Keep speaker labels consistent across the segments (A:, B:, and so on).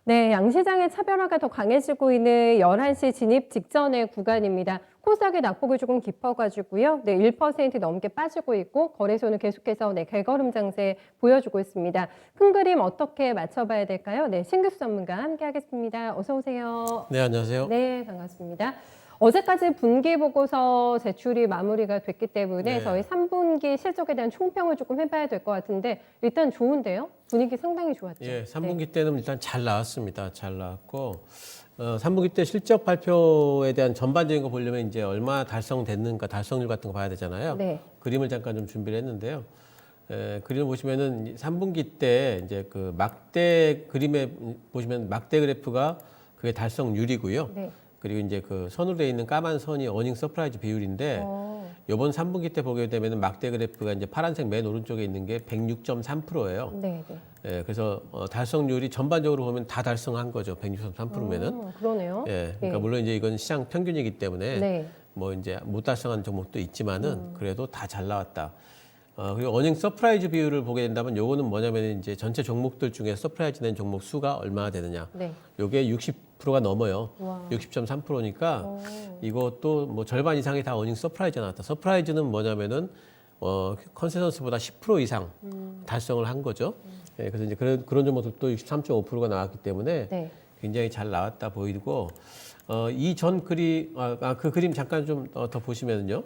A: 네, 양시장의 차별화가 더 강해지고 있는 11시 진입 직전의 구간입니다. 코스닥의 낙폭이 조금 깊어가지고요. 네, 1% 넘게 빠지고 있고 거래소는 계속해서 네, 개걸음 장세 보여주고 있습니다. 큰 그림 어떻게 맞춰봐야 될까요? 네, 신규수 전문가 함께하겠습니다. 어서 오세요.
B: 네, 안녕하세요.
A: 네, 반갑습니다. 어제까지 분기 보고서 제출이 마무리가 됐기 때문에
B: 네.
A: 저희 3분기 실적에 대한 총평을 조금 해봐야 될 것 같은데 일단 좋은데요? 분위기 상당히 좋았죠.
B: 예,
A: 네.
B: 3분기 때는 일단 잘 나왔습니다. 잘 나왔고, 3분기 때 실적 발표에 대한 전반적인 거 보려면 이제 얼마나 달성됐는가, 달성률 같은 거 봐야 되잖아요.
A: 네.
B: 그림을 잠깐 좀 준비를 했는데요. 그림을 보시면은 3분기 때 이제 그 막대 그림에 보시면 막대 그래프가 그게 달성률이고요.
A: 네.
B: 그리고 이제 그 선으로 되어 있는 까만 선이 어닝 서프라이즈 비율인데, 이번 3분기 때 보게 되면 막대 그래프가 이제 파란색 맨 오른쪽에 있는 게 106.3%예요.
A: 네, 네.
B: 예, 그래서 달성률이 전반적으로 보면 다 달성한 거죠. 163%면은.
A: 그러네요.
B: 예, 그러니까
A: 예.
B: 물론 이제 이건 시장 평균이기 때문에
A: 네.
B: 뭐 이제 못 달성한 종목도 있지만은 그래도 다 잘 나왔다. 그리고 어닝 서프라이즈 비율을 보게 된다면 요거는 뭐냐면 이제 전체 종목들 중에 서프라이즈 된 종목 수가 얼마나 되느냐.
A: 네.
B: 요게 60%가 넘어요.
A: 와.
B: 60.3%니까 이것도 뭐 절반 이상이 다 어닝 서프라이즈 나왔다. 서프라이즈는 뭐냐면은 컨센서스보다 10% 이상 달성을 한 거죠. 예, 그래서 이제 그런 종목들도 63.5%가 나왔기 때문에
A: 네.
B: 굉장히 잘 나왔다 보이고 이 전 그림 그 그림 잠깐 좀 더 보시면은요.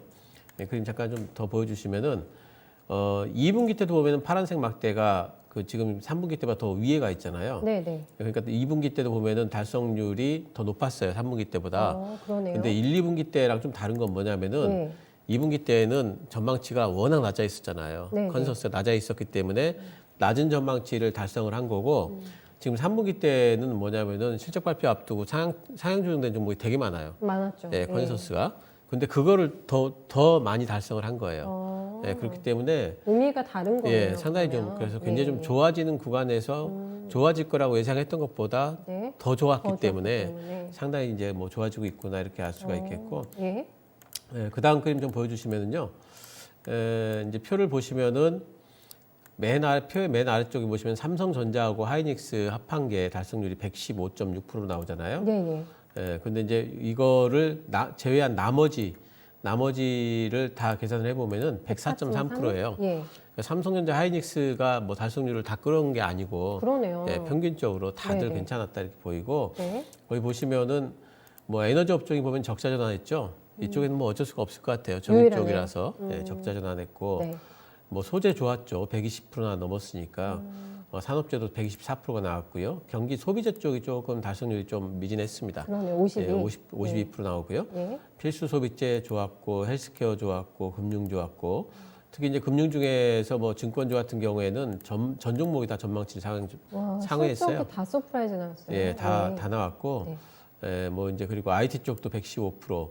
B: 네, 그림 잠깐 좀 더 보여주시면은 2분기 때도 보면은 파란색 막대가 그 지금 3분기 때보다 더 위에가 있잖아요.
A: 네, 네.
B: 그러니까 2분기 때도 보면은 달성률이 더 높았어요. 3분기 때보다.
A: 그러네요.
B: 근데 1, 2분기 때랑 좀 다른 건 뭐냐면은
A: 네.
B: 2분기 때는 전망치가 워낙 낮아 있었잖아요.
A: 네,
B: 컨센서스가 낮아 있었기 때문에 낮은 전망치를 달성을 한 거고 지금 3분기 때는 뭐냐면은 실적 발표 앞두고 상향 조정된 종목이 되게 많아요.
A: 많았죠.
B: 네, 컨센서스가. 근데 그거를 더 많이 달성을 한 거예요. 네, 그렇기 때문에
A: 의미가 다른 거예요.
B: 예, 상당히 좀
A: 그러면.
B: 그래서 굉장히
A: 예.
B: 좀 좋아지는 구간에서 좋아질 거라고 예상했던 것보다
A: 네.
B: 더 좋았기
A: 더 좋았기
B: 때문에
A: 때문에.
B: 상당히 이제 뭐 좋아지고 있구나 이렇게 알 수가 있겠고
A: 예.
B: 그 다음 그림 좀 보여주시면은요. 이제 표를 보시면은 표의 맨 아래쪽에 보시면 삼성전자하고 하이닉스 합한계 달성률이 115.6% 나오잖아요.
A: 네, 네.
B: 근데 이제 이거를 제외한 나머지를 다 계산을 해보면은 104.3%예요.
A: 예.
B: 삼성전자 하이닉스가 뭐 달성률을 다 끌어온 게 아니고
A: 그러네요.
B: 예, 평균적으로 다들
A: 네네.
B: 괜찮았다 이렇게 보이고
A: 네.
B: 거기 보시면은 뭐 에너지 업종이 보면 적자 전환했죠. 이쪽에는 뭐 어쩔 수가 없을 것 같아요. 정유
A: 유일하네요.
B: 쪽이라서 예, 적자 전환했고
A: 네.
B: 뭐 소재 좋았죠. 120%나 넘었으니까 산업재도 124%가 나왔고요. 경기 소비재 쪽이 조금 달성률이 좀 미진했습니다.
A: 그러네요. 52.
B: 예, 52% 나오고요.
A: 예.
B: 필수 소비재 좋았고 헬스케어 좋았고 금융 좋았고 특히 이제 금융 중에서 뭐 증권주 같은 경우에는 전 종목이 다 전망치를
A: 와,
B: 상회했어요.
A: 실적이 다 서프라이즈 나왔어요.
B: 예, 다
A: 네.
B: 나왔고
A: 네.
B: 예, 뭐 이제 그리고 IT 쪽도 115%,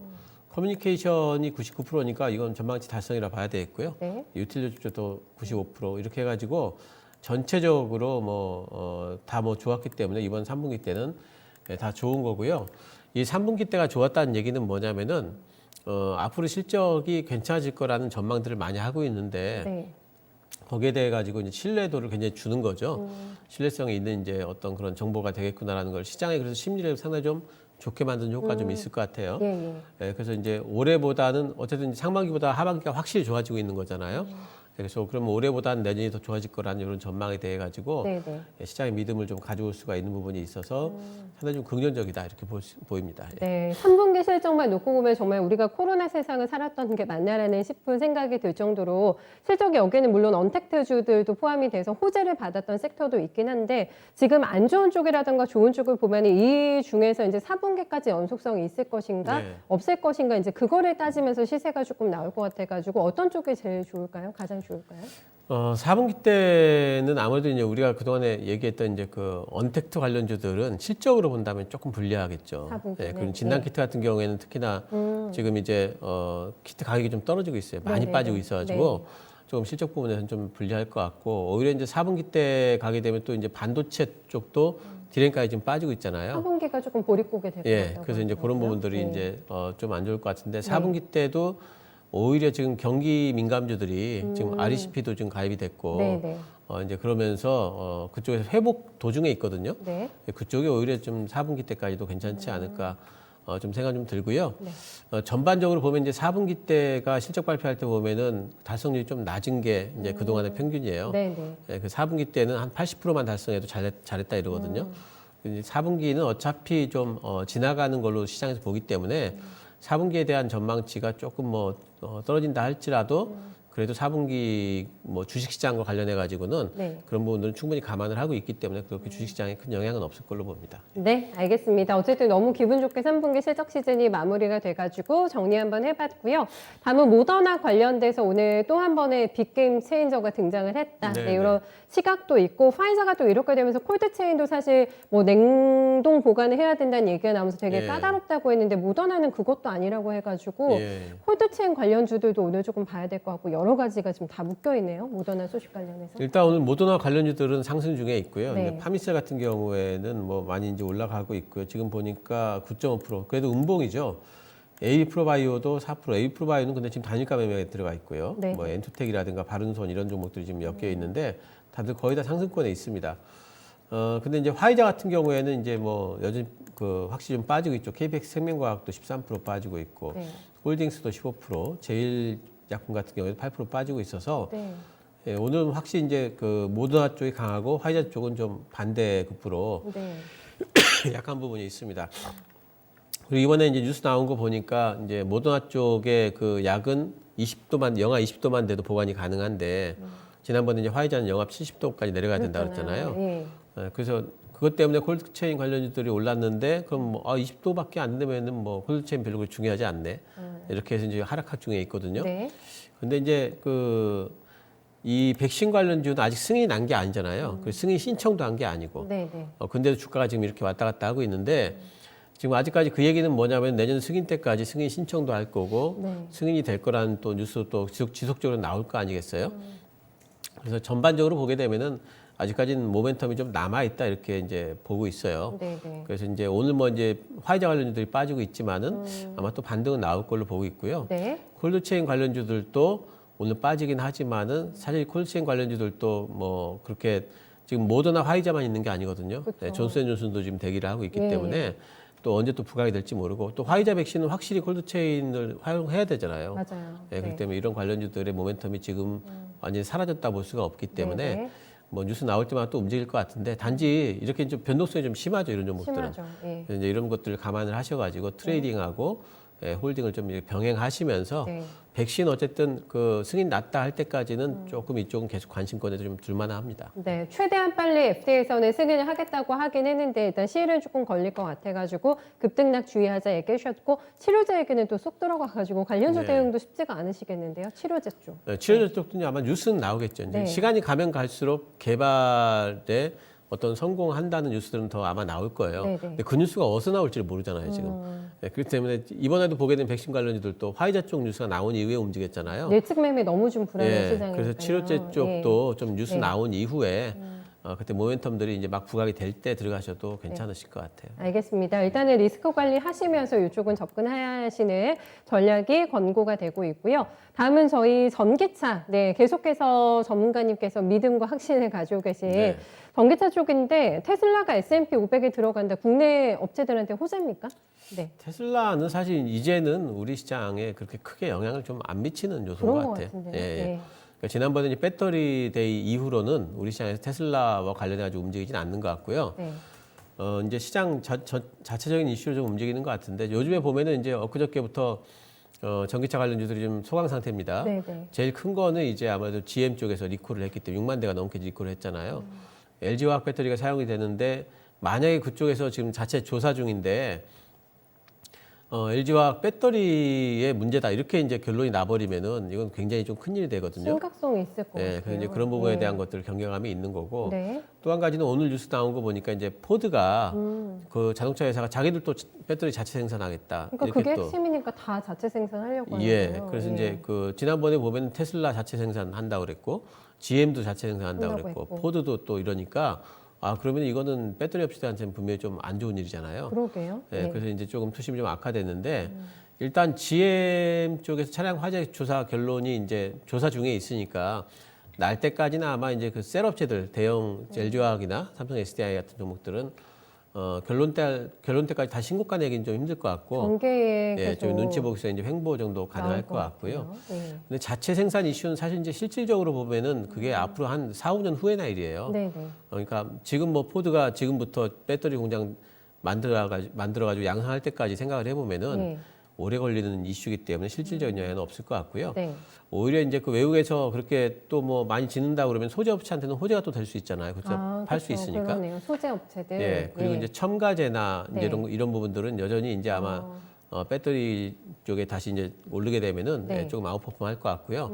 B: 커뮤니케이션이 99%니까 이건 전망치 달성이라 봐야 되겠고요.
A: 네.
B: 유틸리티 쪽도 95% 이렇게 해가지고 전체적으로 뭐 다 뭐 좋았기 때문에 이번 3분기 때는 예, 다 좋은 거고요. 이 3분기 때가 좋았다는 얘기는 뭐냐면은 앞으로 실적이 괜찮아질 거라는 전망들을 많이 하고 있는데
A: 네.
B: 거기에 대해 가지고 이제 신뢰도를 굉장히 주는 거죠. 신뢰성이 있는 이제 어떤 그런 정보가 되겠구나라는 걸 시장에 그래서 심리를 상당히 좀 좋게 만드는 효과가 좀 있을 것 같아요.
A: 예, 예.
B: 예, 그래서 이제 올해보다는 어쨌든 상반기보다 하반기가 확실히 좋아지고 있는 거잖아요. 그래서 그러면 올해보다는 내년이 더 좋아질 거라는 이런 전망에 대해 가지고
A: 네, 네.
B: 시장의 믿음을 좀 가져올 수가 있는 부분이 있어서 상당히 좀 긍정적이다 이렇게 보입니다. 예.
A: 네, 3분기 실적만 놓고 보면 정말 우리가 코로나 세상을 살았던 게 맞나라는 싶은 생각이 들 정도로 실적이 여기에는 물론 언택트주들도 포함이 돼서 호재를 받았던 섹터도 있긴 한데 지금 안 좋은 쪽이라든가 좋은 쪽을 보면 이 중에서 이제 4분기까지 연속성이 있을 것인가
B: 네.
A: 없을 것인가 이제 그거를 따지면서 시세가 조금 나올 것 같아가지고 어떤 쪽이 제일 좋을까요? 가장 좋을까요?
B: 4분기 때는 아무래도 이제 우리가 그동안에 얘기했던 이제 그 언택트 관련주들은 실적으로 본다면 조금 불리하겠죠.
A: 4분기는?
B: 예, 그리고 진단키트 같은 경우에는 특히나 지금 이제 키트 가격이 좀 떨어지고 있어요. 많이
A: 네네네.
B: 빠지고 있어가지고 조금 실적 부분에서는 좀 불리할 것 같고 오히려 이제 4분기 때 가게 되면 또 이제 반도체 쪽도 디램까지 좀 빠지고 있잖아요.
A: 4분기가 조금 보릿고개 될 것
B: 예,
A: 같다고
B: 그래서 이제 그런
A: 하더라고요.
B: 부분들이
A: 네.
B: 이제 좀 안 좋을 것 같은데 4분기 때도 오히려 지금 경기 민감주들이 지금 RECP도 지금 가입이 됐고
A: 네, 네.
B: 이제 그러면서 그쪽에서 회복 도중에 있거든요.
A: 네.
B: 그쪽이 오히려 좀 4분기 때까지도 괜찮지 않을까 좀 생각 좀 들고요.
A: 네.
B: 전반적으로 보면 이제 4분기 때가 실적 발표할 때 보면은 달성률이 좀 낮은 게 이제 그동안의 평균이에요.
A: 네, 네.
B: 예, 그 4분기 때는 한 80%만 달성해도 잘했다 이러거든요. 근데 4분기는 어차피 좀 지나가는 걸로 시장에서 보기 때문에 4분기에 대한 전망치가 조금 뭐 떨어진다 할지라도 그래도 4분기 뭐 주식시장과 관련해 가지고는
A: 네.
B: 그런 부분들은 충분히 감안을 하고 있기 때문에 그렇게 주식시장에 큰 영향은 없을 걸로 봅니다.
A: 네, 알겠습니다. 어쨌든 너무 기분 좋게 3분기 실적 시즌이 마무리가 돼가지고 정리 한번 해봤고요. 다음은 모더나 관련돼서 오늘 또 한 번의 빅게임 체인저가 등장을 했다.
B: 네,
A: 네, 이런 시각도 있고 파이자가 또 이렇게 되면서 콜드체인도 사실 뭐 냉동 보관을 해야 된다는 얘기가 나오면서 되게
B: 예.
A: 까다롭다고 했는데 모더나는 그것도 아니라고 해가지고
B: 예.
A: 콜드체인 관련주들도 오늘 조금 봐야 될 것 같고 여러 가지가 지금 다 묶여 있네요. 모더나 소식 관련해서.
B: 일단 오늘 모더나 관련주들은 상승 중에 있고요.
A: 네.
B: 이제 파미셀 같은 경우에는 뭐 많이 이제 올라가고 있고요. 지금 보니까 9.5% 그래도 음봉이죠. 에이프로바이오도 4%. 에이프로바이오는 근데 지금 단일가 매매에 들어가 있고요.
A: 네.
B: 뭐 엔투텍이라든가 바른손 이런 종목들이 지금 엮여 있는데 다들 거의 다 상승권에 있습니다. 근데 이제 화이자 같은 경우에는 이제 뭐 여전히 그 확실히 좀 빠지고 있죠. KBX 생명과학도 13% 빠지고 있고,
A: 네.
B: 홀딩스도 15%, 제일약품 같은 경우에도 8% 빠지고 있어서
A: 네.
B: 예, 오늘은 확실히 이제 그 모더나 쪽이 강하고 화이자 쪽은 좀 반대급부로
A: 네.
B: 약한 부분이 있습니다. 그리고 이번에 이제 뉴스 나온 거 보니까 이제 모더나 쪽의 그 약은 20도만 영하 20도만 돼도 보관이 가능한데 지난번에 이제 화이자는 영하 70도까지 내려가야 된다 그랬잖아요.
A: 예.
B: 예, 그래서 그것 때문에 콜드체인 관련주들이 올랐는데 그럼 뭐 20도밖에 안 되면은 뭐 콜드체인 별로 그렇게 중요하지 않네. 이렇게 해서 이제 하락학 중에 있거든요.
A: 네.
B: 근데 이제 이 백신 관련주는 아직 승인이 난 게 아니잖아요. 그 승인 신청도 한 게 아니고.
A: 네, 네.
B: 근데도 주가가 지금 이렇게 왔다 갔다 하고 있는데 지금 아직까지 그 얘기는 뭐냐면 내년 승인 때까지 승인 신청도 할 거고
A: 네.
B: 승인이 될 거라는 또 뉴스 또 지속적으로 나올 거 아니겠어요? 그래서 전반적으로 보게 되면은 아직까지는 모멘텀이 좀 남아 있다 이렇게 이제 보고 있어요.
A: 네, 네.
B: 그래서 이제 오늘 뭐 이제 화이자 관련주들이 빠지고 있지만은 아마 또 반등은 나올 걸로 보고 있고요.
A: 네.
B: 콜드체인 관련주들도 오늘 빠지긴 하지만은 사실 콜드체인 관련주들도 뭐 그렇게 지금 모더나 화이자만 있는 게 아니거든요.
A: 그쵸.
B: 네, 존슨앤존슨도 지금 대기를 하고 있기
A: 예,
B: 때문에 또 언제 또 부각이 될지 모르고 또 화이자 백신은 확실히 콜드체인을 활용해야 되잖아요.
A: 맞아요.
B: 네, 그렇기 때문에 이런 관련주들의 모멘텀이 지금 완전히 사라졌다 볼 수가 없기 때문에
A: 네, 네.
B: 뭐 뉴스 나올 때마다 또 움직일 것 같은데 단지 이렇게 좀 변동성이 좀 심하죠 이런 종목들은.
A: 심하죠. 예.
B: 그래서 이제 이런 것들을 감안을 하셔가지고 트레이딩하고 홀딩을 좀 이렇게 병행하시면서
A: 네.
B: 백신 어쨌든 그 승인 났다 할 때까지는 조금 이쪽은 계속 관심권에 좀 둘만합니다.
A: 네, 최대한 빨리 FDA에서는 승인을 하겠다고 하긴 했는데 일단 시일은 조금 걸릴 것 같아가지고 급등락 주의하자 얘기해 주셨고 치료제 얘기는 또 쏙 들어가가지고 관련주
B: 네.
A: 대응도 쉽지가 않으시겠는데요. 치료제 쪽.
B: 네, 치료제 쪽도 이제 아마 뉴스는 나오겠죠. 이제
A: 네.
B: 시간이 가면 갈수록 개발에 어떤 성공한다는 뉴스들은 더 아마 나올 거예요.
A: 네네.
B: 근데 그 뉴스가 어디서 나올지를 모르잖아요, 지금. 네, 그렇기 때문에 이번에도 보게 된 백신 관련주들도 화이자 쪽 뉴스가 나온 이후에 움직였잖아요.
A: 예측 매매 너무 좀 불안한
B: 예,
A: 시장이니까요.
B: 그래서 치료제 쪽도 좀 뉴스
A: 네.
B: 나온 이후에 그때 모멘텀들이 이제 막 부각이 될 때 들어가셔도
A: 네.
B: 괜찮으실 것 같아요.
A: 알겠습니다. 일단은 리스크 관리 하시면서 이쪽은 접근하시는 전략이 권고가 되고 있고요. 다음은 저희 전기차, 네, 계속해서 전문가님께서 믿음과 확신을 가지고 계신
B: 네.
A: 전기차 쪽인데 테슬라가 S&P 500에 들어간다. 국내 업체들한테 호재입니까? 네.
B: 테슬라는 사실 이제는 우리 시장에 그렇게 크게 영향을 좀 안 미치는 요소인
A: 그런
B: 것
A: 것
B: 같아요.
A: 같은데요.
B: 예, 예.
A: 네.
B: 그러니까 지난번에 이제 배터리 데이 이후로는 우리 시장에서 테슬라와 관련해가지고 움직이진 않는 것 같고요.
A: 네.
B: 이제 시장 자체적인 이슈로 좀 움직이는 것 같은데 요즘에 보면은 이제 엊그저께부터 전기차 관련주들이 좀 소강 상태입니다.
A: 네, 네.
B: 제일 큰 거는 이제 아무래도 GM 쪽에서 리콜을 했기 때문에 6만 대가 넘게 리콜을 했잖아요. LG화학 배터리가 사용이 되는데 만약에 그쪽에서 지금 자체 조사 중인데 LG화학 배터리의 문제다 이렇게 이제 결론이 나버리면은 이건 굉장히 좀 큰일이 되거든요.
A: 심각성이 있을 것
B: 네,
A: 같아요.
B: 그래서 이제 그런 부분에
A: 네.
B: 대한 것들 경계감이 있는 거고
A: 네.
B: 또 한 가지는 오늘 뉴스 나온 거 보니까 이제 포드가 그 자동차 회사가 자기들도 배터리 자체 생산하겠다.
A: 그러니까
B: 이렇게
A: 그게
B: 또
A: 핵심이니까 다 자체 생산하려고 하는
B: 예,
A: 거예요.
B: 그래서
A: 예.
B: 이제 그 지난번에 보면 테슬라 자체 생산한다고 그랬고 GM도 자체 생산한다고
A: 한다고
B: 그랬고
A: 했고.
B: 포드도 또 이러니까 그러면 이거는 배터리 업체들한테는 분명히 좀 안 좋은 일이잖아요.
A: 그러게요.
B: 예,
A: 네.
B: 그래서 이제 조금 투심이 좀 악화됐는데 일단 GM 쪽에서 차량 화재 조사 결론이 이제 조사 중에 있으니까 날 때까지는 아마 이제 그 셀 업체들 대형 LG화학이나 삼성 SDI 같은 종목들은 결론 때까지 다 신고가 내기는 좀 힘들 것 같고
A: 경계에
B: 예, 좀
A: 계속
B: 눈치 보기서 이제 횡보 정도 가능할
A: 나올
B: 것 같고요.
A: 같아요. 네.
B: 근데 자체 생산 이슈는 사실 이제 실질적으로 보면은 그게 앞으로 한 4, 5년 후의 일이에요.
A: 네, 네.
B: 그러니까 지금 뭐 포드가 지금부터 배터리 공장 만들어가지고 양산할 때까지 생각을 해보면은
A: 네.
B: 오래 걸리는 이슈이기 때문에 실질적인 영향은 없을 것 같고요.
A: 네.
B: 오히려 이제 그 외국에서 그렇게 또 뭐 많이 짓는다 그러면 소재 업체한테는 호재가 또 될 수 있잖아요. 그렇죠? 팔 수
A: 그렇죠.
B: 있으니까.
A: 그러네요. 소재 업체들.
B: 예. 그리고
A: 예.
B: 이제 첨가제나
A: 네.
B: 이제 이런 부분들은 여전히 이제 아마 배터리 쪽에 다시 이제 오르게 되면은
A: 네.
B: 예, 조금 아웃퍼폼 할 것 같고요.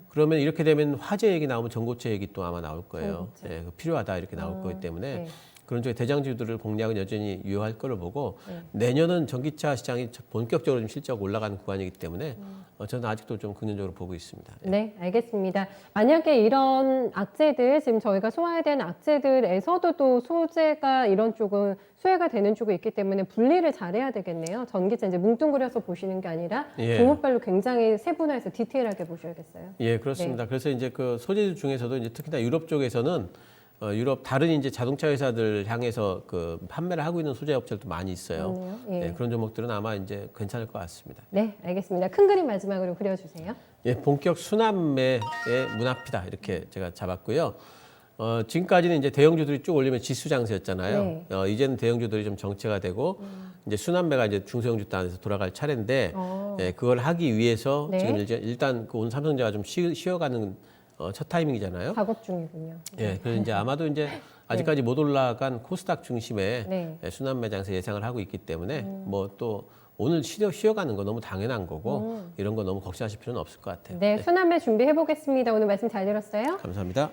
B: 그러면 이렇게 되면 화재 얘기 나오면 전고체 얘기 또 아마 나올 거예요.
A: 전고체.
B: 예, 필요하다 이렇게 나올 거기 때문에
A: 네.
B: 그런 쪽의 대장주들을 공략은 여전히 유효할 거로 보고
A: 네.
B: 내년은 전기차 시장이 본격적으로 좀 실적 올라가는 구간이기 때문에 저는 아직도 좀 긍정적으로 보고 있습니다. 예.
A: 네, 알겠습니다. 만약에 이런 악재들, 지금 저희가 소화된 악재들에서도 또 소재가 이런 쪽은 수혜가 되는 쪽이 있기 때문에 분리를 잘해야 되겠네요. 전기차 이제 뭉뚱그려서 보시는 게 아니라
B: 예.
A: 종목별로 굉장히 세분화해서 디테일하게 보셔야겠어요.
B: 예, 그렇습니다. 그래서 이제 그 소재 중에서도 이제 특히나 유럽 쪽에서는 유럽 다른 이제 자동차 회사들 향해서 그 판매를 하고 있는 소재 업체들도 많이 있어요.
A: 그렇네요. 예.
B: 예, 그런 종목들은 아마 이제 괜찮을 것 같습니다.
A: 네, 알겠습니다. 큰 그림 마지막으로 그려주세요.
B: 예, 본격 순환매의 문 앞이다 이렇게 제가 잡았고요. 지금까지는 이제 대형주들이 쭉 올리면 지수 장세였잖아요.
A: 네.
B: 이제는 대형주들이 좀 정체가 되고 이제 순환매가 이제 중소형주 단에서 돌아갈 차례인데 예, 그걸 하기 위해서
A: 네.
B: 지금 이제 일단 그 오늘 삼성전자가 좀 쉬어가는 첫 타이밍이잖아요.
A: 작업 중이군요.
B: 예, 그래서 이제 아마도 이제 아직까지 못 올라간 코스닥 중심의
A: 네.
B: 순환매 장세 예상을 하고 있기 때문에 뭐 또 오늘 쉬어가는 거 너무 당연한 거고 이런 거 너무 걱정하실 필요는 없을 것 같아요.
A: 네, 순환매 준비해 보겠습니다. 오늘 말씀 잘 들었어요.
B: 감사합니다.